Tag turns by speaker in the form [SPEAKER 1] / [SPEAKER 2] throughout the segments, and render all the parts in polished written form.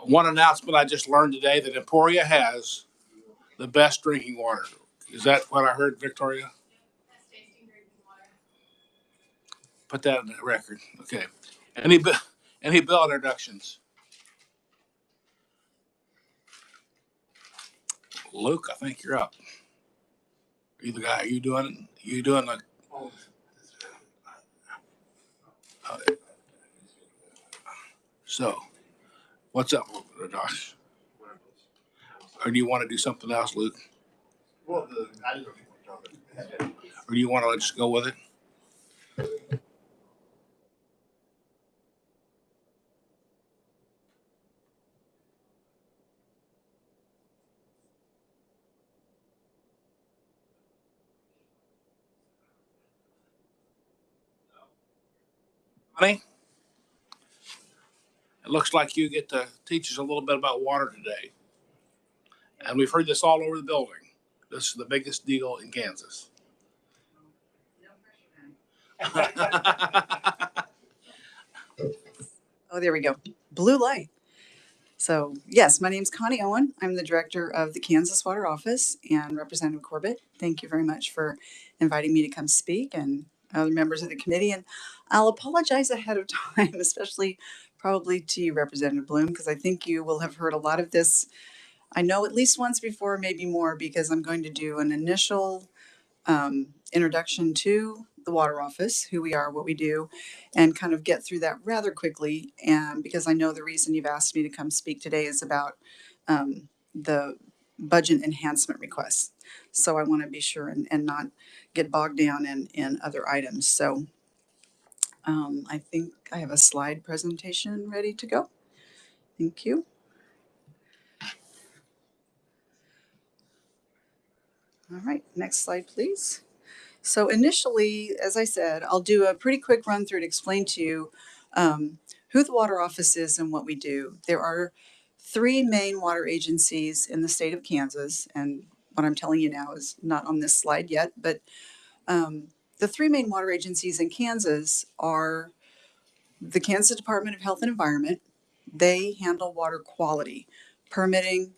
[SPEAKER 1] One announcement I just learned today that Emporia has the best drinking water. Is that what I heard, Victoria? Put that in the record. Okay. Any bill introductions? Luke, I think you're up. Are you the guy? Are you doing it? You doing the? So, what's up, Josh? Or do you want to do something else, Luke? Well, I don't know if you want to talk. Or do you want to just go with it? Honey, it looks like you get to teach us a little bit about water today. And we've heard this all over the building. This is the biggest deal in Kansas.
[SPEAKER 2] Oh, there we go. Blue light. So yes, my name's Connie Owen. I'm the director of the Kansas Water Office, and Representative Corbett, thank you very much for inviting me to come speak, and other members of the committee. And I'll apologize ahead of time, especially probably to you, Representative Bloom, because I think you will have heard a lot of this, I know at least once before, maybe more, because I'm going to do an initial introduction to the Water Office, who we are, what we do, and kind of get through that rather quickly. And because I know the reason you've asked me to come speak today is about the budget enhancement requests. So I want to be sure and not get bogged down in other items. So I think I have a slide presentation ready to go. Thank you. All right, next slide, please. So initially, as I said, I'll do a pretty quick run through to explain to you who the Water Office is and what we do. There are 3 main water agencies in the state of Kansas, and what I'm telling you now is not on this slide yet, but the 3 main water agencies in Kansas are the Kansas Department of Health and Environment. They handle water quality, permitting,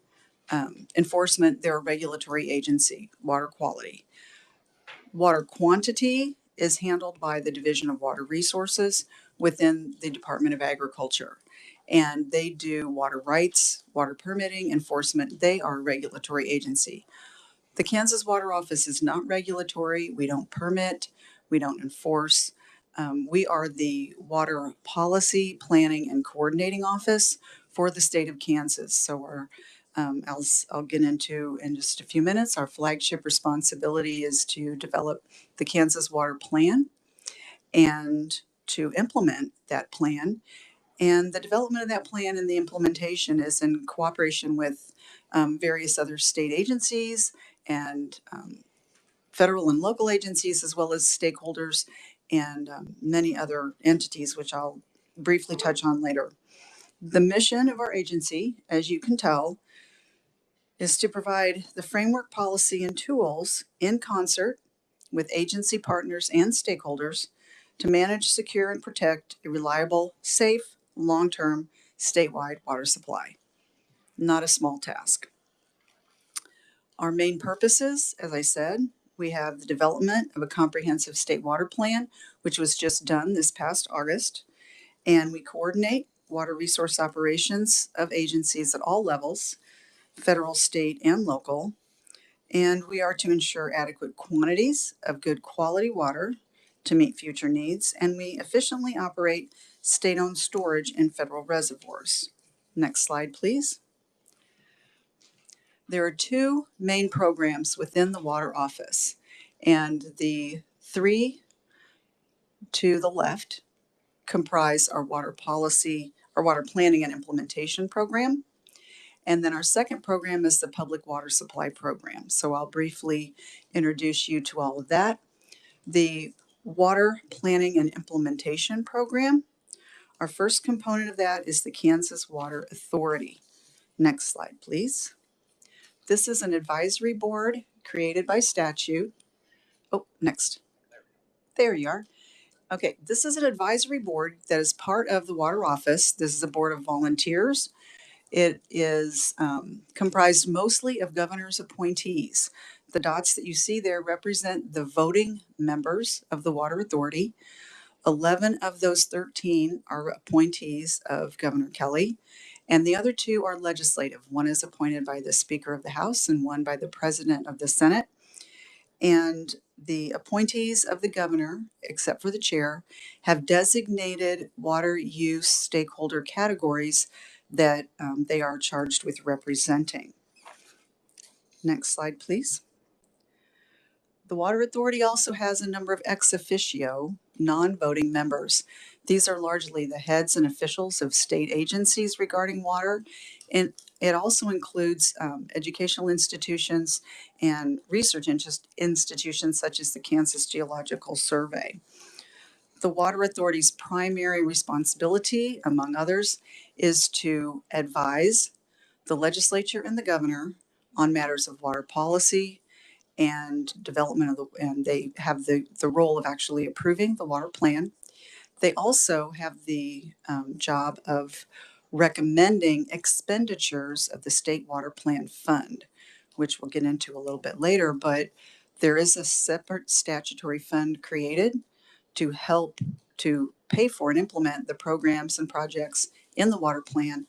[SPEAKER 2] enforcement. They're a regulatory agency, water quality. Water quantity is handled by the Division of Water Resources within the Department of Agriculture. And they do water rights, water permitting, enforcement. They are a regulatory agency. The Kansas Water Office is not regulatory. We don't permit. We don't enforce. We are the water policy, planning, and coordinating office for the state of Kansas. So our I'll get into in just a few minutes. Our flagship responsibility is to develop the Kansas Water Plan and to implement that plan. And the development of that plan and the implementation is in cooperation with various other state agencies and federal and local agencies, as well as stakeholders and many other entities, which I'll briefly touch on later. The mission of our agency, as you can tell, is to provide the framework, policy, and tools in concert with agency partners and stakeholders to manage, secure, and protect a reliable, safe, long-term, statewide water supply. Not a small task. Our main purposes, as I said, we have the development of a comprehensive state water plan, which was just done this past August, and we coordinate water resource operations of agencies at all levels, federal, state, and local, and we are to ensure adequate quantities of good quality water to meet future needs, and we efficiently operate state-owned storage in federal reservoirs. Next slide, please. There are 2 main programs within the Water Office, and the 3 to the left comprise our water policy, our water planning and implementation program. And then our second program is the Public Water Supply Program. So I'll briefly introduce you to all of that. The Water Planning and Implementation Program, our first component of that is the Kansas Water Authority. Next slide, please. This is an advisory board created by statute. Oh, next. There you are. Okay, this is an advisory board that is part of the water office. This is a board of volunteers. It is comprised mostly of governor's appointees. The dots that you see there represent the voting members of the Water Authority. 11 of those 13 are appointees of Governor Kelly, and the other two are legislative. One is appointed by the Speaker of the House and one by the President of the Senate. And the appointees of the governor, except for the chair, have designated water use stakeholder categories that they are charged with representing. Next slide, please. The Water Authority also has a number of ex officio, non-voting members. These are largely the heads and officials of state agencies regarding water, and it also includes educational institutions and research institutions such as the Kansas Geological Survey. The Water Authority's primary responsibility, among others, is to advise the legislature and the governor on matters of water policy and development of and they have the role of actually approving the water plan. They also have the job of recommending expenditures of the state water plan fund, which we'll get into a little bit later, but there is a separate statutory fund created to help to pay for and implement the programs and projects in the water plan.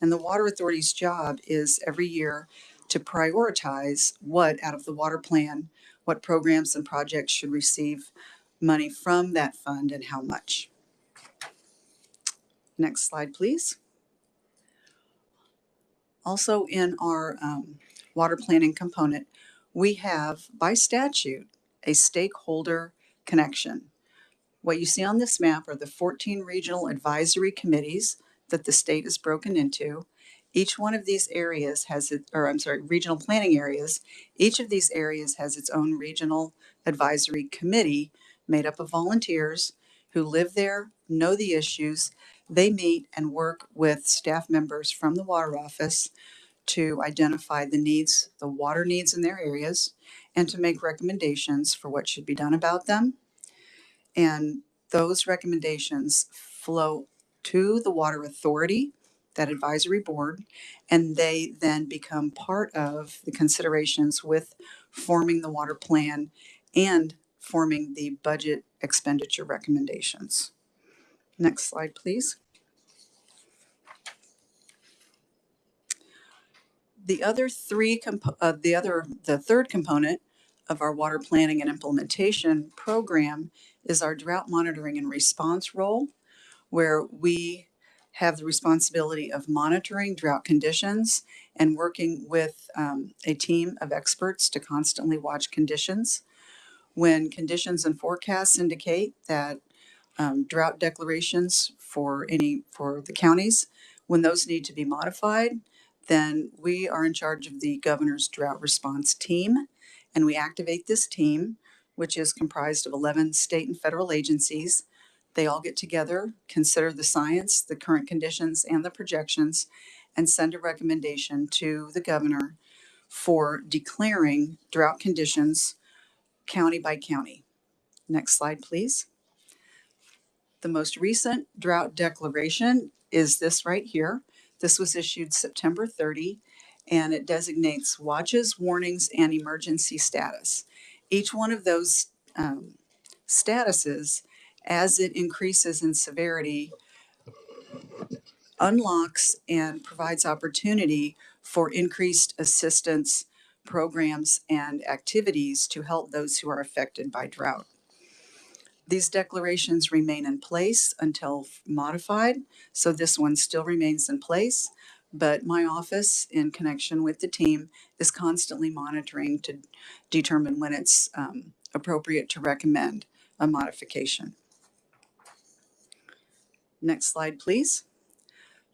[SPEAKER 2] And the Water Authority's job is every year to prioritize what out of the water plan, what programs and projects should receive money from that fund and how much. Next slide, please. Also in our water planning component, we have by statute a stakeholder connection. What you see on this map are the 14 regional advisory committees that the state is broken into. Each one of these areas has regional planning areas. Each of these areas has its own regional advisory committee made up of volunteers who live there, know the issues. They meet and work with staff members from the water office to identify the needs, the water needs in their areas, and to make recommendations for what should be done about them. And those recommendations flow to the Water Authority, that advisory board, and they then become part of the considerations with forming the water plan and forming the budget expenditure recommendations. Next slide, please. The third component of our water planning and implementation program is our drought monitoring and response role, where we have the responsibility of monitoring drought conditions and working with a team of experts to constantly watch conditions. When conditions and forecasts indicate that drought declarations for the counties, when those need to be modified, then we are in charge of the governor's drought response team, and we activate this team, which is comprised of 11 state and federal agencies. They all get together, consider the science, the current conditions, and the projections, and send a recommendation to the governor for declaring drought conditions county by county. Next slide, please. The most recent drought declaration is this right here. This was issued September 30, and it designates watches, warnings, and emergency status. Each one of those statuses, as it increases in severity, unlocks and provides opportunity for increased assistance programs and activities to help those who are affected by drought. These declarations remain in place until modified, so this one still remains in place, but my office, in connection with the team, is constantly monitoring to determine when it's appropriate to recommend a modification. Next slide, please.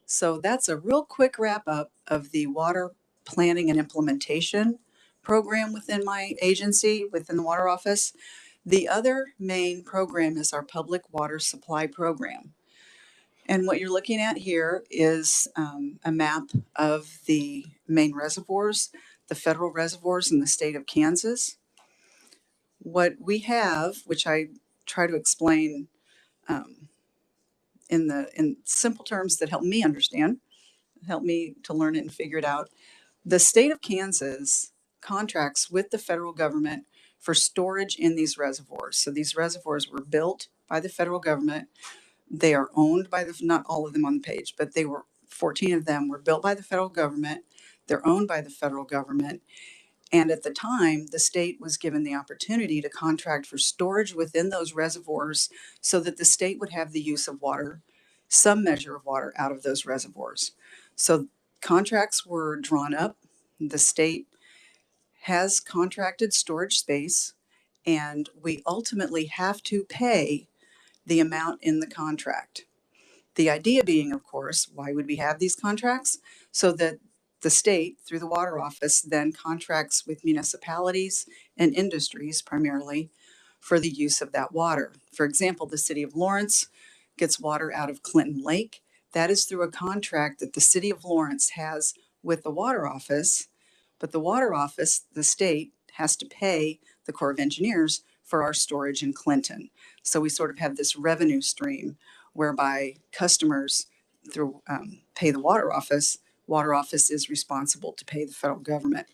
[SPEAKER 2] So that's a real quick wrap up of the water planning and implementation program within my agency, within the water office. The other main program is our public water supply program. And what you're looking at here is a map of the main reservoirs, the federal reservoirs in the state of Kansas. What we have, which I try to explain in simple terms that help me understand, help me to learn it and figure it out. The state of Kansas contracts with the federal government for storage in these reservoirs. So these reservoirs were built by the federal government. They are owned by not all of them on the page, but 14 of them were built by the federal government. They're owned by the federal government. And at the time, the state was given the opportunity to contract for storage within those reservoirs so that the state would have the use of water, some measure of water out of those reservoirs. So contracts were drawn up. The state has contracted storage space, and we ultimately have to pay the amount in the contract. The idea being, of course, why would we have these contracts? So that the state, through the water office, then contracts with municipalities and industries primarily for the use of that water. For example, the city of Lawrence gets water out of Clinton Lake. That is through a contract that the city of Lawrence has with the water office, but the water office, the state, has to pay the Corps of Engineers for our storage in Clinton. So we sort of have this revenue stream whereby customers through pay the water office is responsible to pay the federal government.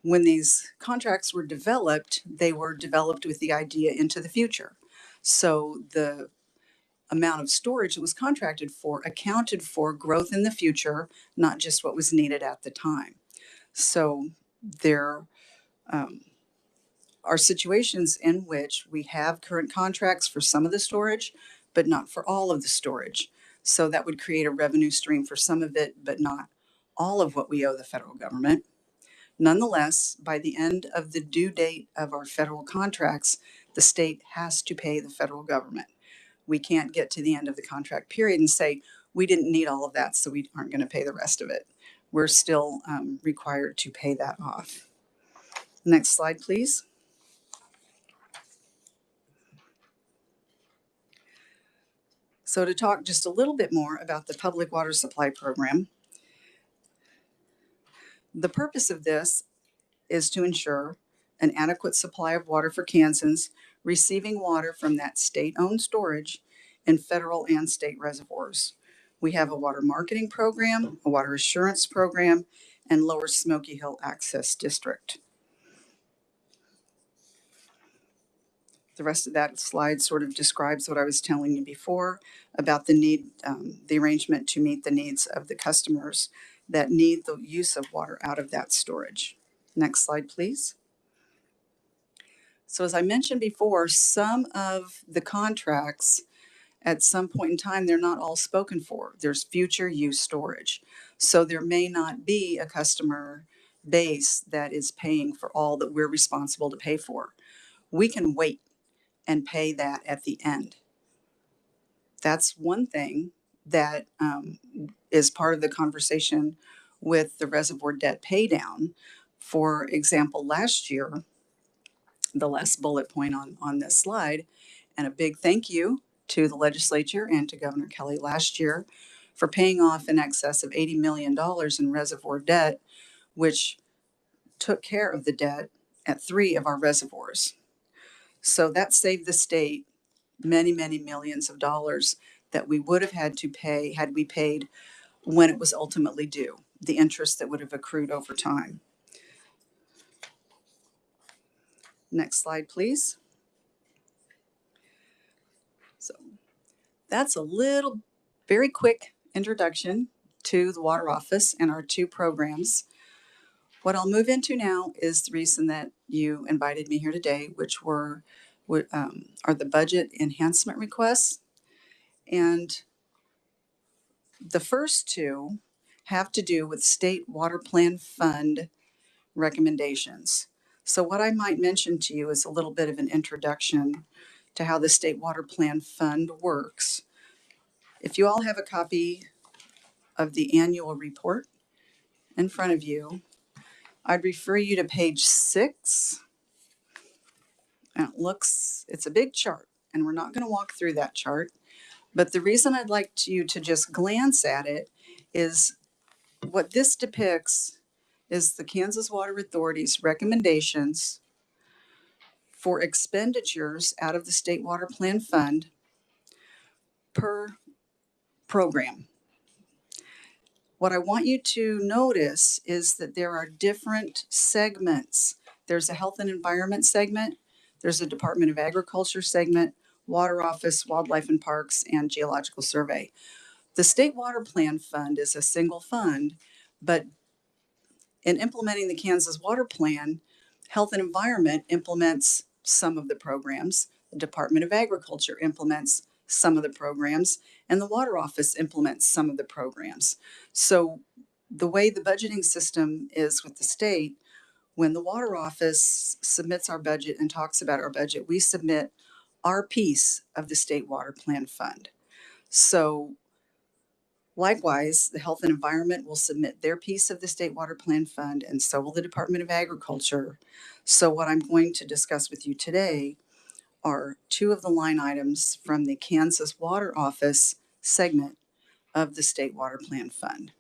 [SPEAKER 2] When these contracts were developed, they were developed with the idea into the future. So the amount of storage that was contracted for accounted for growth in the future, not just what was needed at the time. So there are situations in which we have current contracts for some of the storage, but not for all of the storage. So that would create a revenue stream for some of it, but not all of what we owe the federal government. Nonetheless, by the end of the due date of our federal contracts, the state has to pay the federal government. We can't get to the end of the contract period and say, we didn't need all of that, so we aren't going to pay the rest of it. We're still required to pay that off. Next slide, please. So to talk just a little bit more about the Public Water Supply Program, the purpose of this is to ensure an adequate supply of water for Kansans receiving water from that state-owned storage in federal and state reservoirs. We have a water marketing program, a water assurance program, and Lower Smoky Hill Access District. The rest of that slide sort of describes what I was telling you before about the need, the arrangement to meet the needs of the customers that need the use of water out of that storage. Next slide, please. So as I mentioned before, some of the contracts at some point in time, they're not all spoken for. There's future use storage. So there may not be a customer base that is paying for all that we're responsible to pay for. We can wait and pay that at the end. That's one thing that is part of the conversation with the reservoir debt pay down. For example, last year, the last bullet point on this slide, and a big thank you to the legislature and to Governor Kelly last year for paying off in excess of $80 million in reservoir debt, which took care of the debt at 3 of our reservoirs. So that saved the state many, many millions of dollars that we would have had to pay had we paid when it was ultimately due, the interest that would have accrued over time. Next slide, please. So that's a little, very quick introduction to the Water Office and our 2 programs. What I'll move into now is the reason that you invited me here today, which are the budget enhancement requests. And the first 2 have to do with state water plan fund recommendations. So what I might mention to you is a little bit of an introduction to how the state water plan fund works. If you all have a copy of the annual report in front of you, I'd refer you to page 6. And it's a big chart, and we're not going to walk through that chart. But the reason I'd like you to just glance at it is what this depicts is the Kansas Water Authority's recommendations for expenditures out of the State Water Plan Fund per program. What I want you to notice is that there are different segments. There's a health and environment segment, there's a Department of Agriculture segment, Water Office, Wildlife and Parks, and Geological Survey. The State Water Plan Fund is a single fund, but in implementing the Kansas Water Plan, Health and Environment implements some of the programs, the Department of Agriculture implements some of the programs, and the Water Office implements some of the programs. So the way the budgeting system is with the state, when the Water Office submits our budget and talks about our budget, we submit our piece of the State Water Plan Fund. So likewise, the Health and Environment will submit their piece of the State Water Plan Fund, and so will the Department of Agriculture. So what I'm going to discuss with you today are two of the line items from the Kansas Water Office segment of the State Water Plan Fund.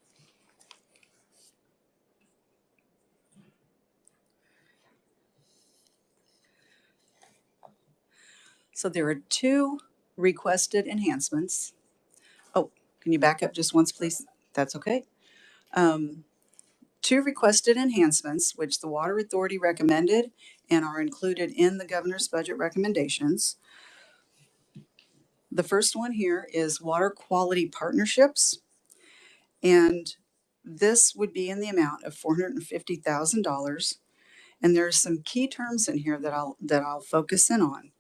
[SPEAKER 2] So there are two requested enhancements. Oh, can you back up just once, please? That's okay. Two requested enhancements, which the Water Authority recommended and are included in the governor's budget recommendations. The first one here is water quality partnerships, and this would be in the amount of $450,000. And there are some key terms in here that I'll focus in on.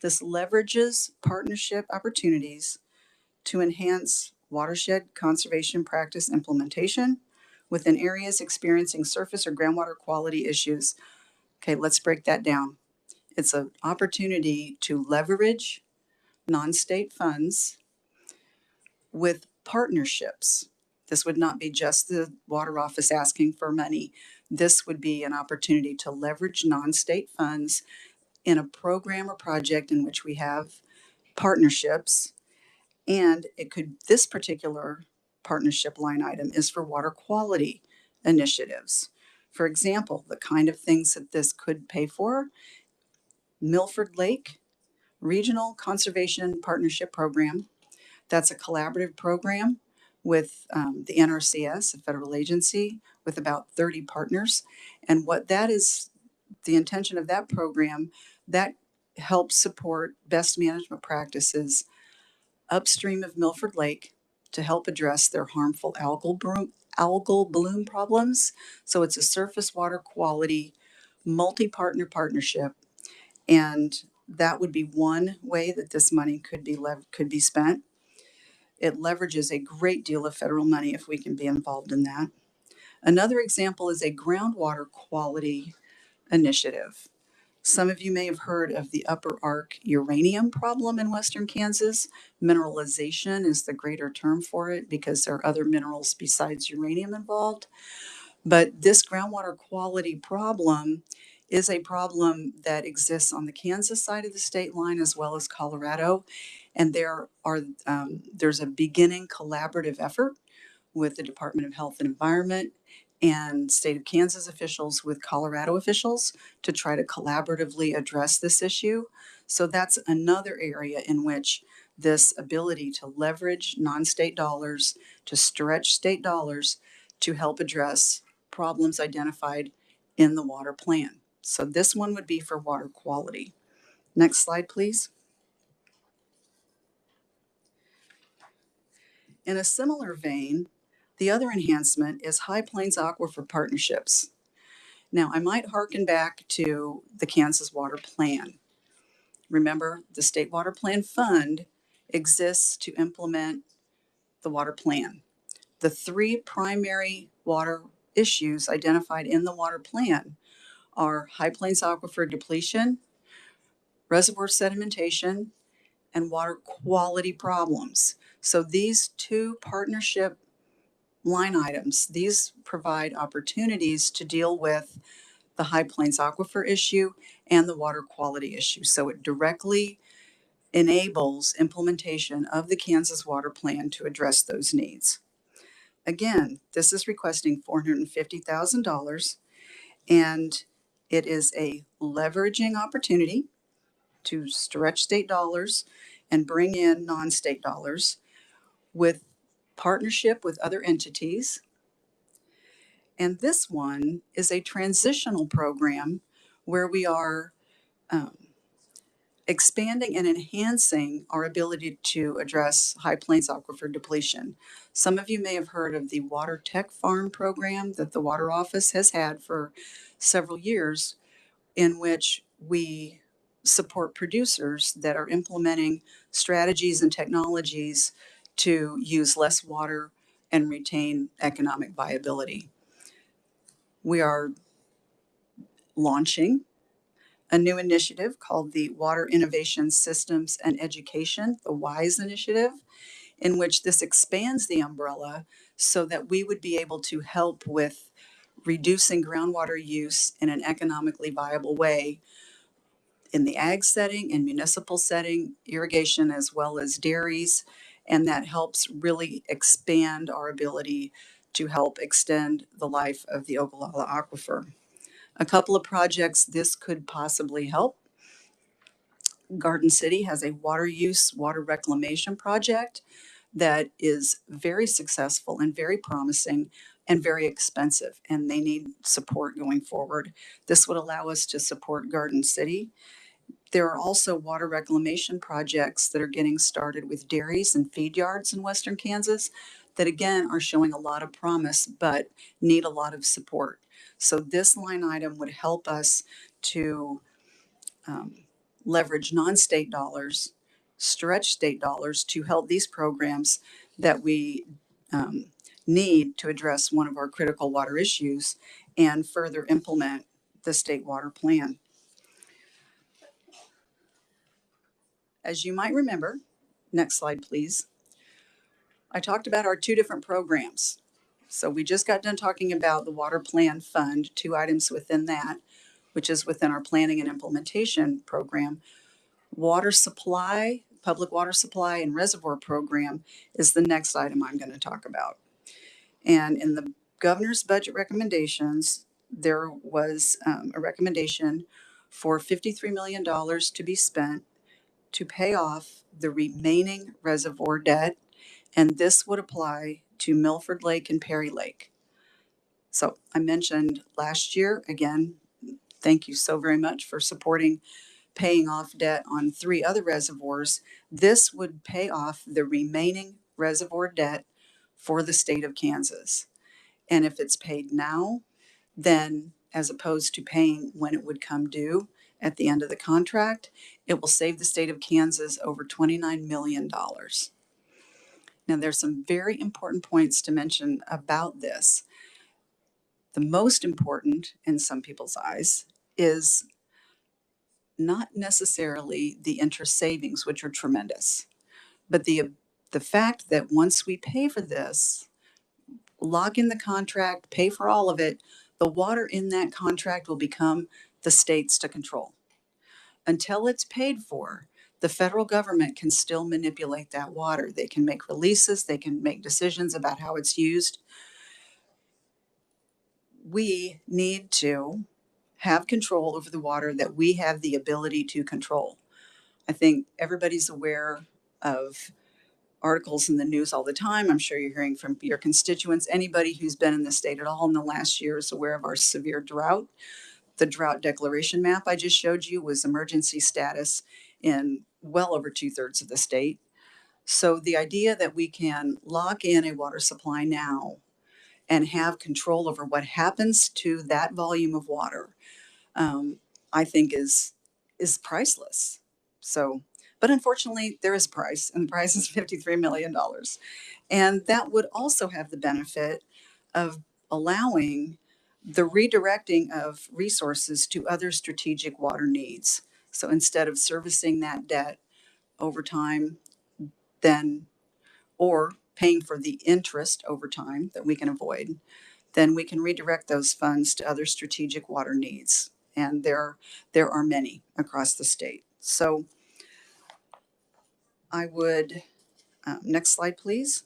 [SPEAKER 2] This leverages partnership opportunities to enhance watershed conservation practice implementation within areas experiencing surface or groundwater quality issues. Okay, let's break that down. It's an opportunity to leverage non-state funds with partnerships. This would not be just the Water Office asking for money. This would be an opportunity to leverage non-state funds in a program or project in which we have partnerships. And this particular partnership line item is for water quality initiatives. For example, the kind of things that this could pay for: Milford Lake Regional Conservation Partnership Program. That's a collaborative program with the NRCS, a federal agency, with about 30 partners. And what that is, the intention of that program, that helps support best management practices upstream of Milford Lake to help address their harmful algal bloom problems. So it's a surface water quality multi-partner partnership, and that would be one way that this money could be spent. It leverages a great deal of federal money if we can be involved in that. Another example is a groundwater quality initiative. Some of you may have heard of the Upper Ark uranium problem in western Kansas. Mineralization is the greater term for it because there are other minerals besides uranium involved. But this groundwater quality problem is a problem that exists on the Kansas side of the state line as well as Colorado. And there's a beginning collaborative effort with the Department of Health and Environment and state of Kansas officials with Colorado officials to try to collaboratively address this issue. So that's another area in which this ability to leverage non-state dollars, to stretch state dollars to help address problems identified in the water plan. So this one would be for water quality. Next slide, please. In a similar vein, the other enhancement is High Plains Aquifer Partnerships. Now, I might harken back to the Kansas Water Plan. Remember, the State Water Plan Fund exists to implement the water plan. The three primary water issues identified in the water plan are High Plains aquifer depletion, reservoir sedimentation, and water quality problems. So these two partnership line items, these provide opportunities to deal with the High Plains aquifer issue and the water quality issue. So it directly enables implementation of the Kansas Water Plan to address those needs. Again, this is requesting $450,000, and It is a leveraging opportunity to stretch state dollars and bring in non-state dollars with partnership with other entities. And this one is a transitional program where we are um, expanding and enhancing our ability to address High Plains aquifer depletion. Some of you may have heard of the Water Tech Farm program that the Water Office has had for several years, in which we support producers that are implementing strategies and technologies to use less water and retain economic viability. We are launching a new initiative called the Water Innovation Systems and Education, the WISE initiative, in which this expands the umbrella so that we would be able to help with reducing groundwater use in an economically viable way in the ag setting, in municipal setting, irrigation, as well as dairies. And that helps really expand our ability to help extend the life of the Ogallala Aquifer. A couple of projects this could possibly help. Garden City has a water reclamation project that is very successful and very promising and very expensive, and they need support going forward. This would allow us to support Garden City. There are also water reclamation projects that are getting started with dairies and feed yards in western Kansas that again are showing a lot of promise but need a lot of support. So this line item would help us to leverage non-state dollars, stretch state dollars to help these programs that we need to address one of our critical water issues and further implement the state water plan. As you might remember, next slide please, I talked about our two different programs. So we just got done talking about the Water Plan Fund, two items within that, which is within our planning and implementation program. Water supply, public water supply and reservoir program is the next item I'm going to talk about. And in the governor's budget recommendations, there was a recommendation for $53 million to be spent to pay off the remaining reservoir debt, and this would apply to Milford Lake and Perry Lake. So I mentioned last year, again, thank you so very much for supporting paying off debt on 3 other reservoirs. This would pay off the remaining reservoir debt for the state of Kansas. And if it's paid now, then as opposed to paying when it would come due at the end of the contract, it will save the state of Kansas over $29 million. Now, there's some very important points to mention about this. The most important in some people's eyes is not necessarily the interest savings, which are tremendous, but the fact that once we pay for this, lock in the contract, pay for all of it, the water in that contract will become the state's to control. Until it's paid for, the federal government can still manipulate that water. They can make releases, they can make decisions about how it's used. We need to have control over the water that we have the ability to control. I think everybody's aware of articles in the news all the time. I'm sure you're hearing from your constituents. Anybody who's been in the state at all in the last year is aware of our severe drought. The drought declaration map I just showed you was emergency status in well over 2/3 of the state. So the idea that we can lock in a water supply now and have control over what happens to that volume of water, I think is priceless. So, but unfortunately, there is a price, and the price is $53 million. And that would also have the benefit of allowing the redirecting of resources to other strategic water needs. So instead of servicing that debt over time, then, or paying for the interest over time that we can avoid, then we can redirect those funds to other strategic water needs. And there are many across the state. So I would, next slide, please.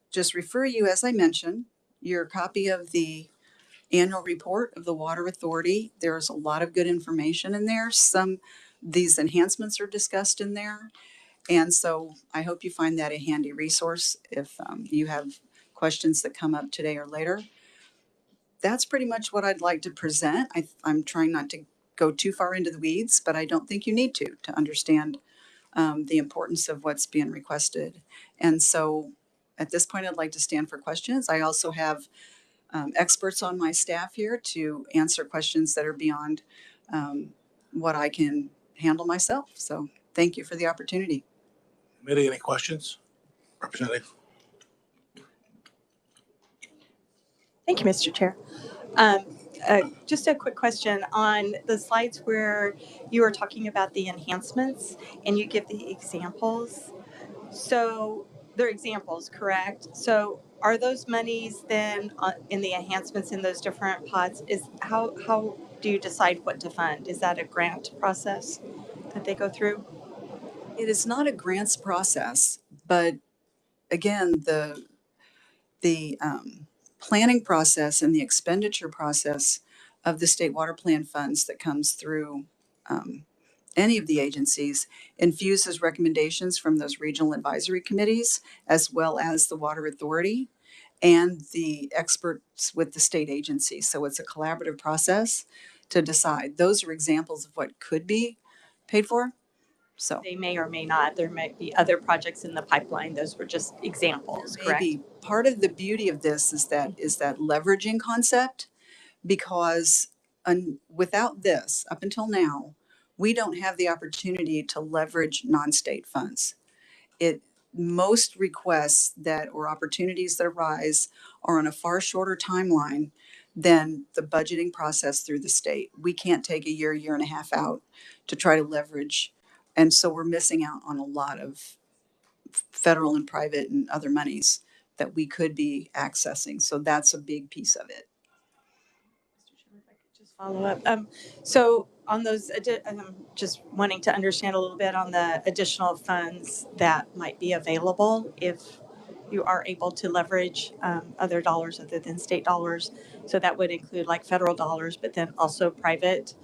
[SPEAKER 2] Just refer you, as I mentioned, your copy of the annual report of the Water Authority. There's a lot of good information in there. These enhancements are discussed in there. And so I hope you find that a handy resource if you have questions that come up today or later. That's pretty much what I'd like to present. I'm trying not to go too far into the weeds, but I don't think you need to understand the importance of what's being requested. And so at this point, I'd like to stand for questions. I also have experts on my staff here to answer questions that are beyond what I can handle myself. So thank you for the opportunity.
[SPEAKER 1] Committee, any questions? Representative?
[SPEAKER 3] Thank you, Mr. Chair. Just a quick question on the slides where you were talking about the enhancements and you give the examples. So they're examples, correct? So are those monies then in the enhancements in those different pots? How do you decide what to fund? Is that a grant process that they go through?
[SPEAKER 2] It is not a grants process, but again, the planning process and the expenditure process of the state water plan funds that comes through any of the agencies infuses recommendations from those regional advisory committees, as well as the water authority and the experts with the state agency. So it's a collaborative process to decide. Those are examples of what could be paid for. So
[SPEAKER 3] They may or may not. There might be other projects in the pipeline. Those were just examples, correct?
[SPEAKER 2] maybe part of the beauty of this is that leveraging concept, because without this, up until now, we don't have the opportunity to leverage non-state funds. Most requests that or opportunities that arise are on a far shorter timeline than the budgeting process through the state. We can't take a year and a half out to try to leverage. And so we're missing out on a lot of federal and private and other monies that we could be accessing. So that's a big piece of it.
[SPEAKER 3] Mr. Chairman, if I could just follow up. So on those, I'm just wanting to understand a little bit on the additional funds that might be available if you are able to leverage other dollars other than state dollars. So that would include like federal dollars, but then also private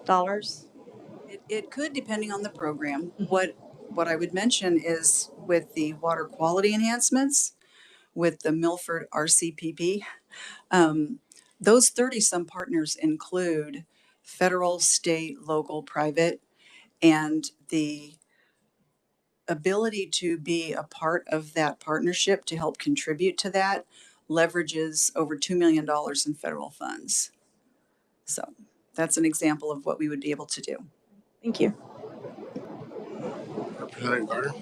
[SPEAKER 3] dollars.
[SPEAKER 2] It could, depending on the program. What I would mention is with the water quality enhancements, with the Milford RCPP, those 30-some partners include federal, state, local, private, and the ability to be a part of that partnership to help contribute to that leverages over $2 million in federal funds. So that's an example of what we would be able to do.
[SPEAKER 3] Thank you.
[SPEAKER 1] Representative Garner?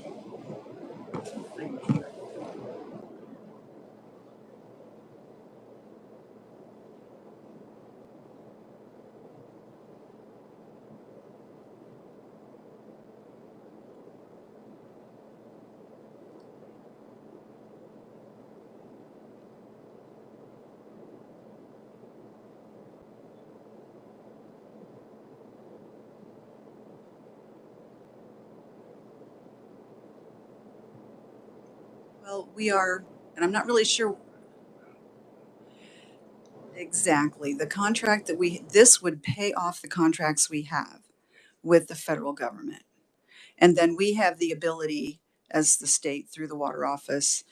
[SPEAKER 2] Well, we are, and I'm not really sure exactly the contract that this would pay off the contracts we have with the federal government. And then we have the ability as the state through the water office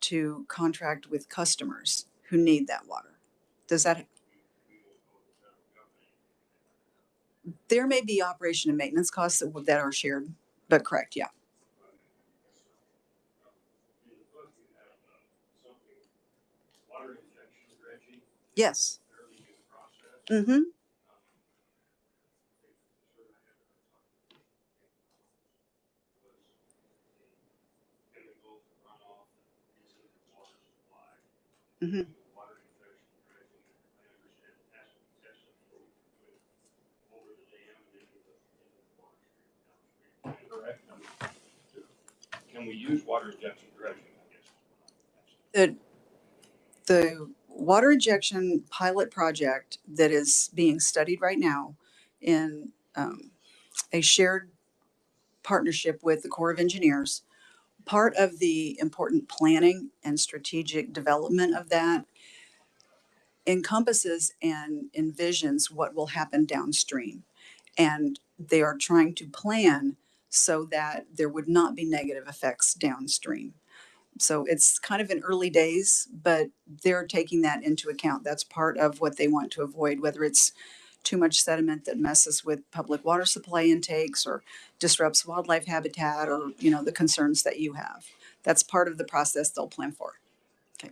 [SPEAKER 2] to contract with customers who need that water. Does that? There may be operation and maintenance costs that are shared, but correct, yeah. Yes. Mm-hmm. Mm-hmm.
[SPEAKER 4] Can we use water injection dredging, I guess?
[SPEAKER 2] The water injection pilot project that is being studied right now in a shared partnership with the Corps of Engineers, part of the important planning and strategic development of that encompasses and envisions what will happen downstream. And they are trying to plan so that there would not be negative effects downstream. So it's kind of in early days, but they're taking that into account. That's part of what they want to avoid, whether it's too much sediment that messes with public water supply intakes or disrupts wildlife habitat, or, you know, the concerns that you have. That's part of the process they'll plan for. Okay.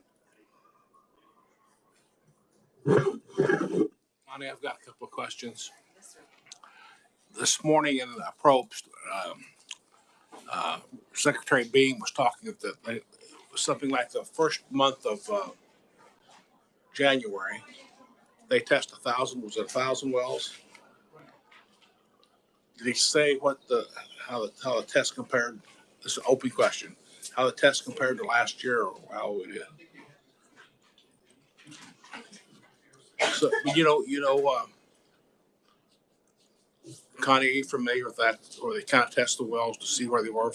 [SPEAKER 1] Lonnie, I've got a couple of questions. This morning in the probes, Secretary Beam was talking that it was something like the first month of January, they test 1,000. Was it 1,000 wells? Did he say how the test compared? This is an open question. How the test compared to last year, or how it is? So Connie, are you familiar with that? Or they kind of test the wells to see where they were,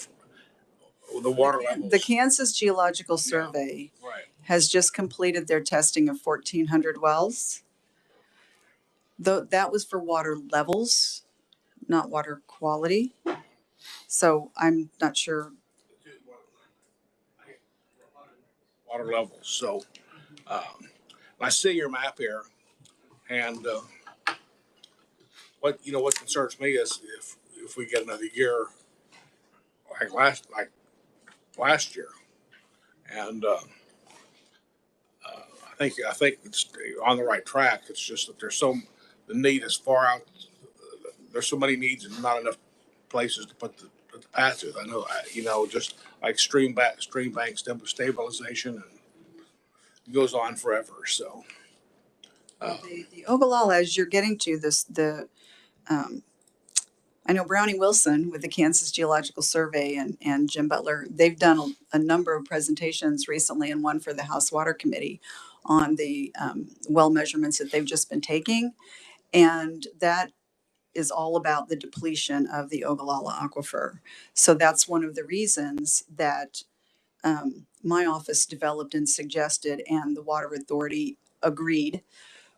[SPEAKER 1] the water levels.
[SPEAKER 2] The Kansas Geological Survey
[SPEAKER 1] Right.
[SPEAKER 2] has just completed their testing of 1,400 wells. Though that was for water levels, not water quality. So I'm not sure.
[SPEAKER 1] Water levels. So I see your map here, and what concerns me is if we get another year like last year, and I think it's on the right track. It's just that the need is far out. There's so many needs and not enough places to put the patches. I know, just like stream bank stabilization, and it goes on forever. So
[SPEAKER 2] The Ogallala, as you're getting to this, I know Brownie Wilson with the Kansas Geological Survey and Jim Butler, they've done a number of presentations recently, and one for the House Water Committee on the well measurements that they've just been taking. And that is all about the depletion of the Ogallala aquifer. So that's one of the reasons that my office developed and suggested, and the Water Authority agreed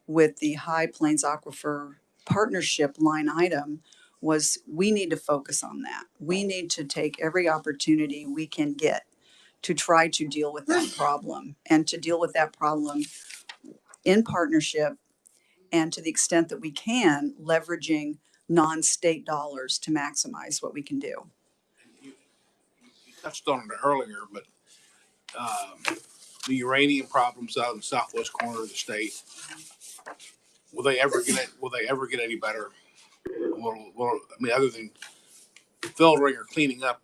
[SPEAKER 2] with the High Plains Aquifer Partnership line item, was we need to focus on that. We need to take every opportunity we can get to try to deal with that problem, and to deal with that problem in partnership, and to the extent that we can, leveraging non-state dollars to maximize what we can do.
[SPEAKER 1] you touched on it earlier, but the uranium problems out in the southwest corner of the state, will they ever get any better? Other than filtering or cleaning up,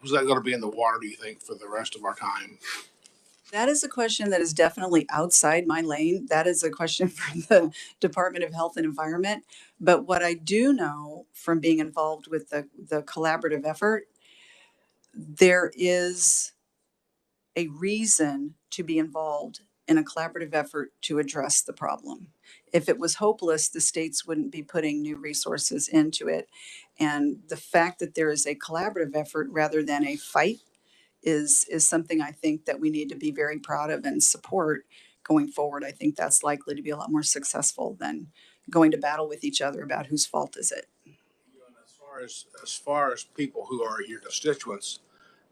[SPEAKER 1] was that going to be in the water, do you think, for the rest of our time?
[SPEAKER 2] That is a question that is definitely outside my lane. That is a question for the Department of Health and Environment. But what I do know from being involved with the collaborative effort, there is a reason to be involved in a collaborative effort to address the problem. If it was hopeless, the states wouldn't be putting new resources into it. And the fact that there is a collaborative effort rather than a fight is something I think that we need to be very proud of and support going forward. I think that's likely to be a lot more successful than going to battle with each other about whose fault is it.
[SPEAKER 1] As far as people who are your constituents,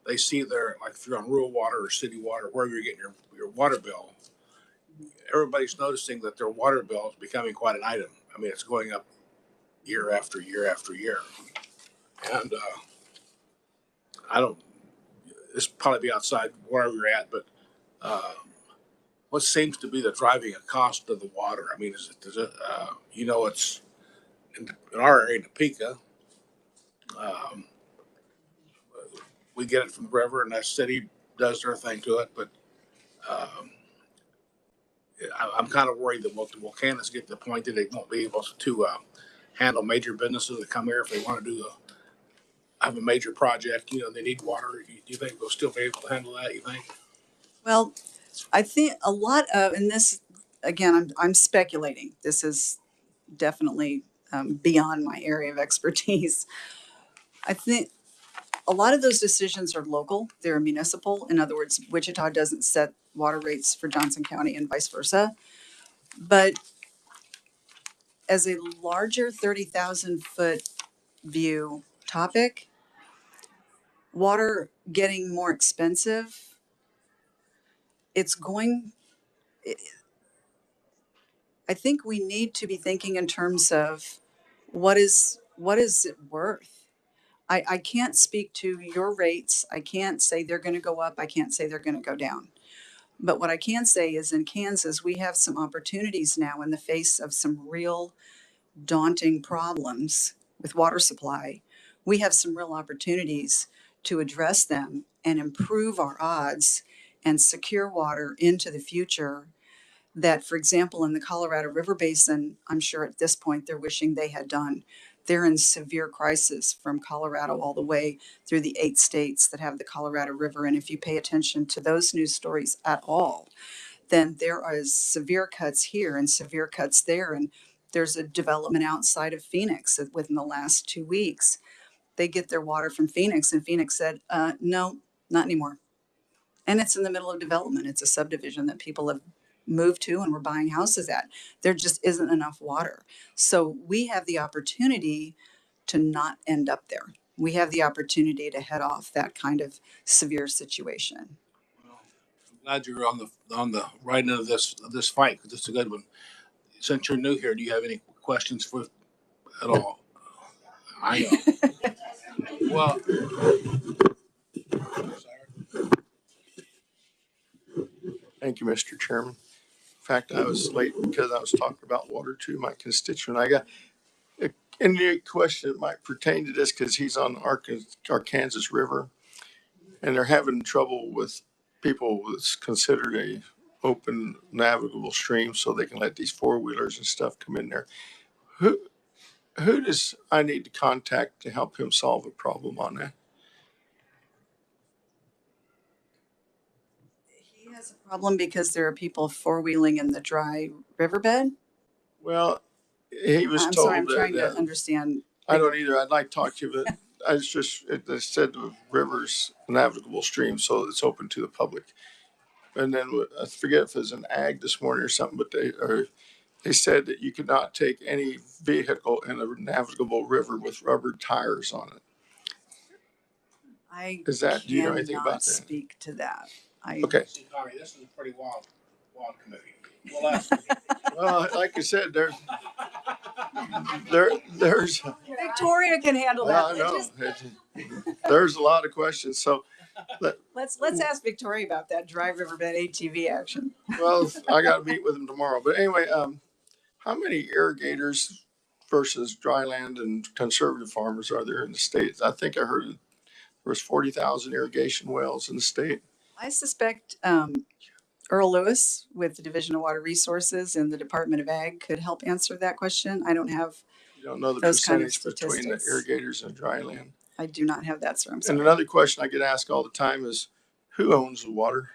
[SPEAKER 1] they see like if you're on rural water or city water, where you're getting your water bill, everybody's noticing that their water bill is becoming quite an item. It's going up year after year after year. And this probably be outside wherever you're at, but what seems to be the driving cost of the water? Is it it's in our area in Topeka, we get it from the river, and that city does their thing to it. But I'm kind of worried that will Kansas get to the point that they won't be able to handle major businesses that come here if they want to have a major project. They need water. Do you think they'll still be able to handle that? You think?
[SPEAKER 2] Well, I think a lot of, and this, again, I'm speculating. This is definitely beyond my area of expertise. I think a lot of those decisions are local, they're municipal. In other words, Wichita doesn't set water rates for Johnson County and vice versa. But as a larger 30,000 foot view topic, water getting more expensive, it's going, I think we need to be thinking in terms of what is it worth? I can't speak to your rates. I can't say they're going to go up. I can't say they're going to go down. But what I can say is in Kansas, we have some opportunities now in the face of some real daunting problems with water supply. We have some real opportunities to address them and improve our odds and secure water into the future that, for example, in the Colorado River Basin, I'm sure at this point they're wishing they had done. They're in severe crisis from Colorado all the way through the 8 states that have the Colorado River. And if you pay attention to those news stories at all, then there are severe cuts here and severe cuts there. And there's a development outside of Phoenix within the last 2 weeks. They get their water from Phoenix, and Phoenix said, no, not anymore. And it's in the middle of development. It's a subdivision that people have moved to and we're buying houses at. There just isn't enough water. So we have the opportunity to not end up there. We have the opportunity to head off that kind of severe situation.
[SPEAKER 1] I'm glad you're on the right end of this fight, because it's a good one. Since you're new here, do you have any questions for at all? I know. Well,
[SPEAKER 5] Thank you, Mr. Chairman. In fact, I was late because I was talking about water to my constituent. I got a new question that might pertain to this because he's on Arkansas River, and they're having trouble with people. It's considered a open navigable stream, so they can let these 4-wheelers and stuff come in there. Who does I need to contact to help him solve a problem on that?
[SPEAKER 2] He has a problem because there are people 4-wheeling in the dry riverbed.
[SPEAKER 5] Well, he was
[SPEAKER 2] I'm
[SPEAKER 5] told
[SPEAKER 2] sorry, I'm trying
[SPEAKER 5] that,
[SPEAKER 2] to understand.
[SPEAKER 5] I don't either. I'd like to talk to you, but I was just, it said the river's navigable stream, so it's open to the public. And then I forget if it was an ag this morning or something, but they said that you could not take any vehicle in a navigable river with rubber tires on it.
[SPEAKER 2] I
[SPEAKER 5] Is that, do you know anything
[SPEAKER 2] cannot
[SPEAKER 5] about that?
[SPEAKER 2] speak to that.
[SPEAKER 5] Okay.
[SPEAKER 1] see, Tommy, this is a pretty wild committee. We'll ask you.
[SPEAKER 5] Well, like I said, there's,
[SPEAKER 2] Victoria can handle
[SPEAKER 5] well,
[SPEAKER 2] that.
[SPEAKER 5] I know. There's a lot of questions. So,
[SPEAKER 2] Let's ask Victoria about that dry riverbed ATV action.
[SPEAKER 5] well, I got to meet with him tomorrow. But anyway, how many irrigators versus dry land and conservative farmers are there in the state? I think I heard there was 40,000 irrigation wells in the state.
[SPEAKER 2] I suspect Earl Lewis with the Division of Water Resources and the Department of Ag could help answer that question. I don't have,
[SPEAKER 5] You don't know the
[SPEAKER 2] those kind of
[SPEAKER 5] percentage between the
[SPEAKER 2] statistics.
[SPEAKER 5] irrigators and dry land.
[SPEAKER 2] I do not have that, sir. I'm
[SPEAKER 5] And
[SPEAKER 2] sorry.
[SPEAKER 5] another question I get asked all the time is, who owns the water?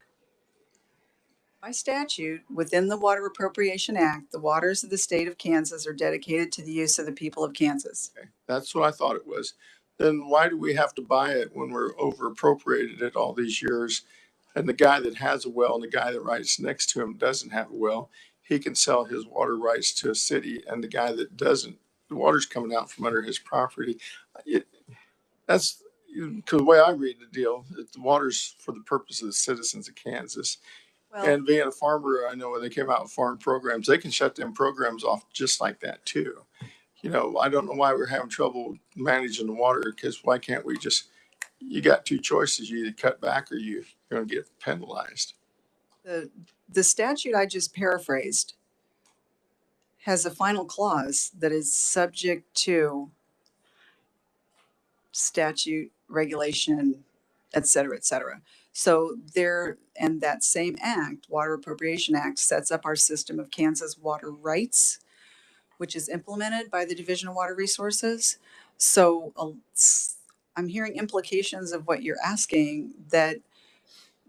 [SPEAKER 2] By statute, within the Water Appropriation Act, the waters of the state of Kansas are dedicated to the use of the people of Kansas.
[SPEAKER 5] Okay, that's what I thought it was. Then why do we have to buy it when we're over appropriated it all these years? And the guy that has a well and the guy that writes next to him doesn't have a well, he can sell his water rights to a city, and the guy that doesn't, the water's coming out from under his property. That's because the way I read the deal, the water's for the purpose of the citizens of Kansas.
[SPEAKER 2] Well,
[SPEAKER 5] And being a farmer, I know when they came out with farm programs, they can shut them programs off just like that too. You know, I don't know why we're having trouble managing the water, because why can't we just, you got 2 choices. You either cut back or you're going to get penalized.
[SPEAKER 2] the statute I just paraphrased has a final clause that is subject to statute, regulation, et cetera, et cetera. So there, and that same act, Water Appropriation Act, sets up our system of Kansas water rights, which is implemented by the Division of Water Resources. So I'm hearing implications of what you're asking that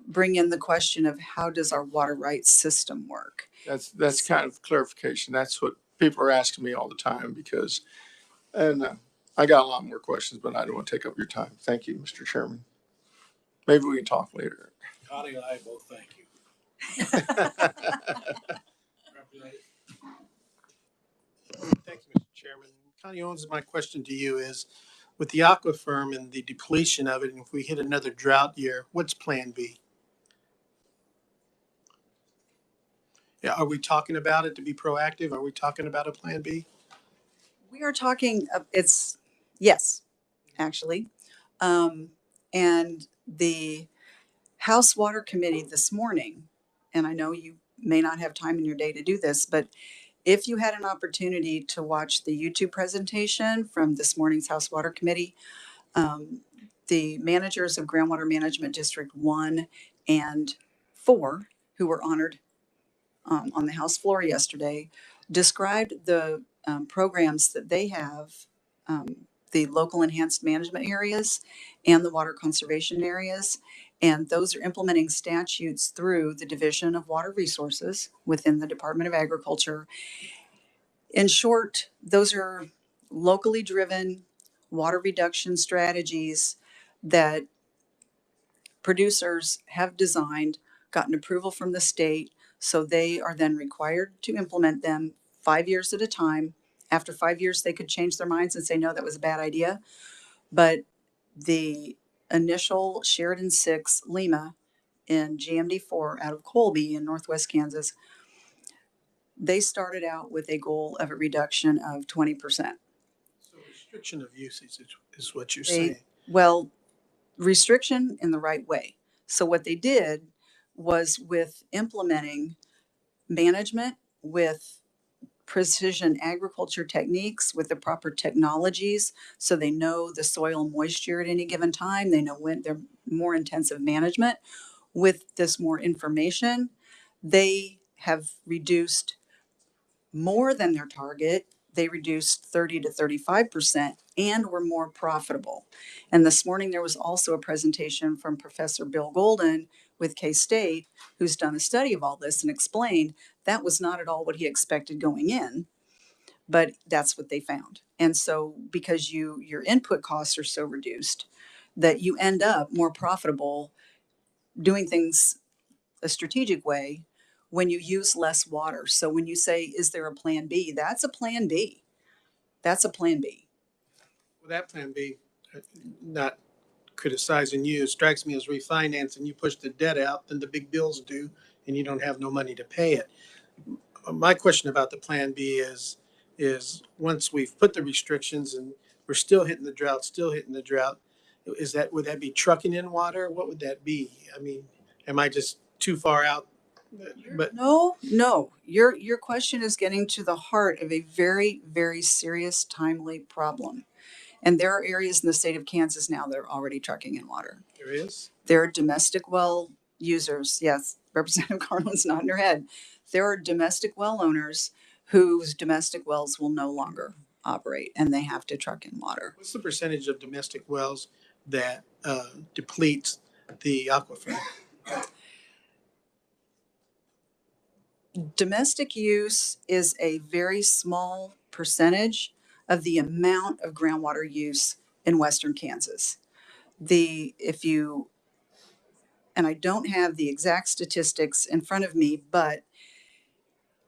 [SPEAKER 2] bring in the question of how does our water rights system work?
[SPEAKER 5] That's kind of clarification. That's what people are asking me all the time because, and I got a lot more questions, but I don't want to take up your time. Thank you, Mr. Chairman. Maybe we can talk later.
[SPEAKER 1] Connie and I both thank you.
[SPEAKER 6] Thank you, Mr. Chairman. Connie Owens, my question to you is, with the aquifer and the depletion of it, and if we hit another drought year, what's Plan B? Yeah, are we talking about it to be proactive? Are we talking about a Plan B?
[SPEAKER 2] We are talking, it's, yes, actually. Um, and the House Water Committee this morning, and I know you may not have time in your day to do this, but if you had an opportunity to watch the YouTube presentation from this morning's House Water Committee, the managers of Groundwater Management District 1 and 4, who were honored on the House floor yesterday, described the programs that they have, the local enhanced management areas and the water conservation areas. And those are implementing statutes through the Division of Water Resources within the Department of Agriculture. In short, those are locally driven water reduction strategies that producers have designed, gotten approval from the state, so they are then required to implement them 5 years at a time. After 5 years, they could change their minds and say, no, that was a bad idea. But the initial Sheridan 6 Lima in GMD 4 out of Colby in northwest Kansas, they started out with a goal of a reduction of 20%.
[SPEAKER 6] So restriction of usage is what you're
[SPEAKER 2] They,
[SPEAKER 6] saying.
[SPEAKER 2] well, restriction in the right way. So what they did was with implementing management with precision agriculture techniques with the proper technologies, so they know the soil moisture at any given time, they know when they're more intensive management. With this more information, they have reduced more than their target. They reduced 30 to 35% and were more profitable. And this morning there was also a presentation from Professor Bill Golden with K-State, who's done a study of all this and explained that was not at all what he expected going in, but that's what they found. And so because your input costs are so reduced that you end up more profitable doing things a strategic way when you use less water. So when you say, is there a plan B? That's a plan B. That's a plan B.
[SPEAKER 6] Well, that Plan B, not criticizing you, strikes me as refinance and you push the debt out, then the big bills due and you don't have no money to pay it. My question about the Plan B is once we've put the restrictions and we're still hitting the drought, would that be trucking in water? What would that be? I mean, am I just too far out? But
[SPEAKER 2] No, no. Your question is getting to the heart of a very, very serious, timely problem. And there are areas in the state of Kansas now that are already trucking in water.
[SPEAKER 6] there is.
[SPEAKER 2] There are domestic well users. Yes, Representative Carlin's nodding her head. There are domestic well owners whose domestic wells will no longer operate and they have to truck in water.
[SPEAKER 6] What's the percentage of domestic wells that depletes the aquifer?
[SPEAKER 2] Domestic use is a very small percentage of the amount of groundwater use in western Kansas. If you, and I don't have the exact statistics in front of me, but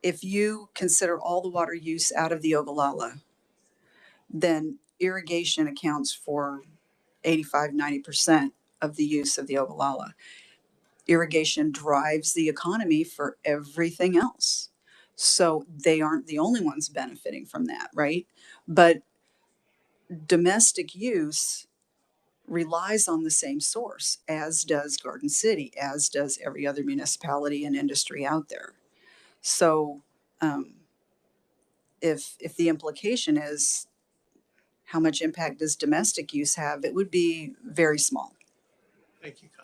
[SPEAKER 2] if you consider all the water use out of the Ogallala, then irrigation accounts for 85, 90% of the use of the Ogallala. Irrigation drives the economy for everything else. So they aren't the only ones benefiting from that, right? But domestic use relies on the same source, as does Garden City, as does every other municipality and industry out there. So if the implication is how much impact does domestic use have, it would be very small.
[SPEAKER 6] Thank you, Connie.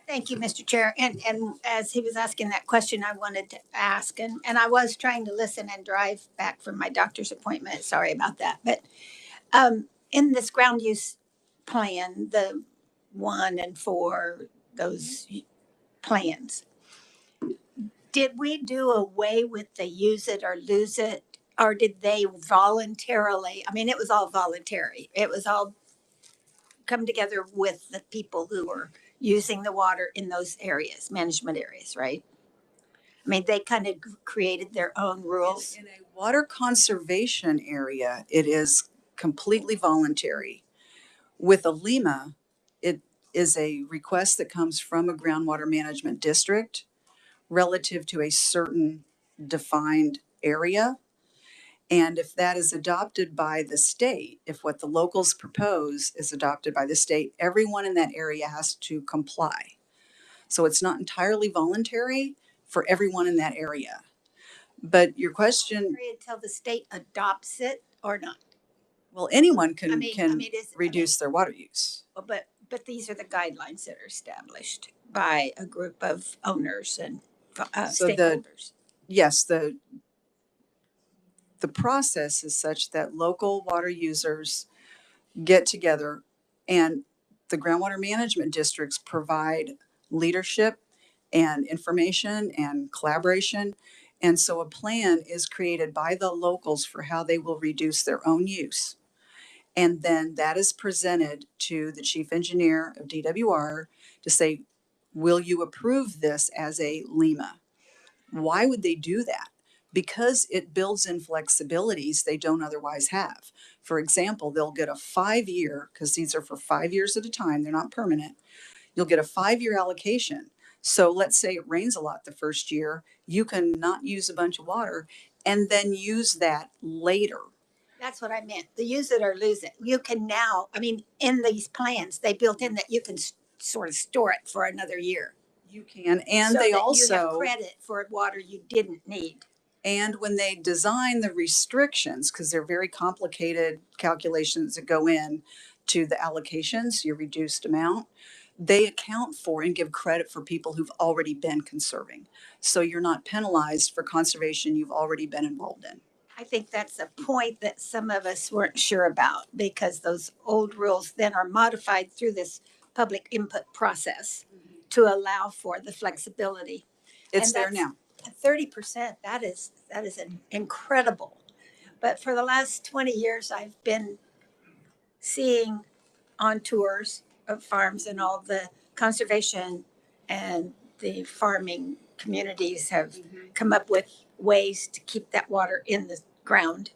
[SPEAKER 7] Thank you, Mr. Chair. And as he was asking that question, I wanted to ask, and I was trying to listen and drive back from my doctor's appointment. Sorry about that. But in this ground use plan, the 1 and 4, those plans, did we do away with the use it or lose it? Or did they voluntarily, I mean, it was all voluntary. It was all come together with the people who were using the water in those areas, management areas, right? I mean, they kind of created their own rules.
[SPEAKER 2] In a water conservation area, it is completely voluntary. With a LEMA, it is a request that comes from a groundwater management district relative to a certain defined area. And if that is adopted by the state, if what the locals propose is adopted by the state, everyone in that area has to comply. So it's not entirely voluntary for everyone in that area. But your question,
[SPEAKER 7] Until the state adopts it or not.
[SPEAKER 2] well, anyone can, reduce their water use.
[SPEAKER 7] But these are the guidelines that are established by a group of owners and
[SPEAKER 2] So
[SPEAKER 7] stakeholders.
[SPEAKER 2] Yes, the process is such that local water users get together and the groundwater management districts provide leadership and information and collaboration. And so a plan is created by the locals for how they will reduce their own use. And then that is presented to the chief engineer of DWR to say, will you approve this as a LEMA? Why would they do that? Because it builds in flexibilities they don't otherwise have. For example, they'll get a 5-year, because these are for 5 years at a time, they're not permanent. You'll get a 5-year allocation. So let's say it rains a lot the first year, you can not use a bunch of water and then use that later.
[SPEAKER 7] That's what I meant. The use it or lose it. You can now, I mean, in these plans, they built in that you can sort of store it for another year.
[SPEAKER 2] You can, and
[SPEAKER 7] So
[SPEAKER 2] they
[SPEAKER 7] that
[SPEAKER 2] also
[SPEAKER 7] you have credit for water you didn't need.
[SPEAKER 2] And when they design the restrictions, because they're very complicated calculations that go in to the allocations, your reduced amount, they account for and give credit for people who've already been conserving. So you're not penalized for conservation you've already been involved in.
[SPEAKER 7] I think that's a point that some of us weren't sure about because those old rules then are modified through this public input process to allow for the flexibility.
[SPEAKER 2] It's there now.
[SPEAKER 7] 30%, that is an incredible. But for the last 20 years, I've been seeing on tours of farms and all the conservation and the farming communities have come up with ways to keep that water in the ground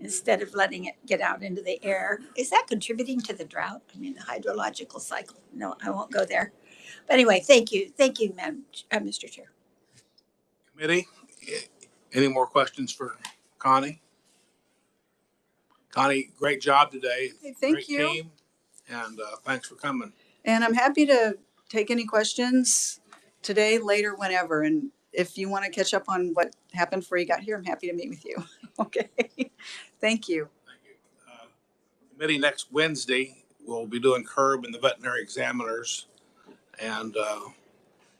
[SPEAKER 7] instead of letting it get out into the air. Is that contributing to the drought? I mean, the hydrological cycle? No, I won't go there. But anyway, thank you, Madam, Mr. Chair.
[SPEAKER 1] Committee, any more questions for Connie? Connie, great job today.
[SPEAKER 2] Hey, thank
[SPEAKER 1] Great
[SPEAKER 2] you.
[SPEAKER 1] Team, and thanks for coming.
[SPEAKER 2] And I'm happy to take any questions today, later, whenever. And if you want to catch up on what happened before you got here, I'm happy to meet with you. Okay. Thank you.
[SPEAKER 1] Thank you. Committee, next Wednesday, we'll be doing curb and the veterinary examiners. And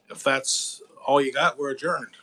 [SPEAKER 1] if that's all you got, we're adjourned.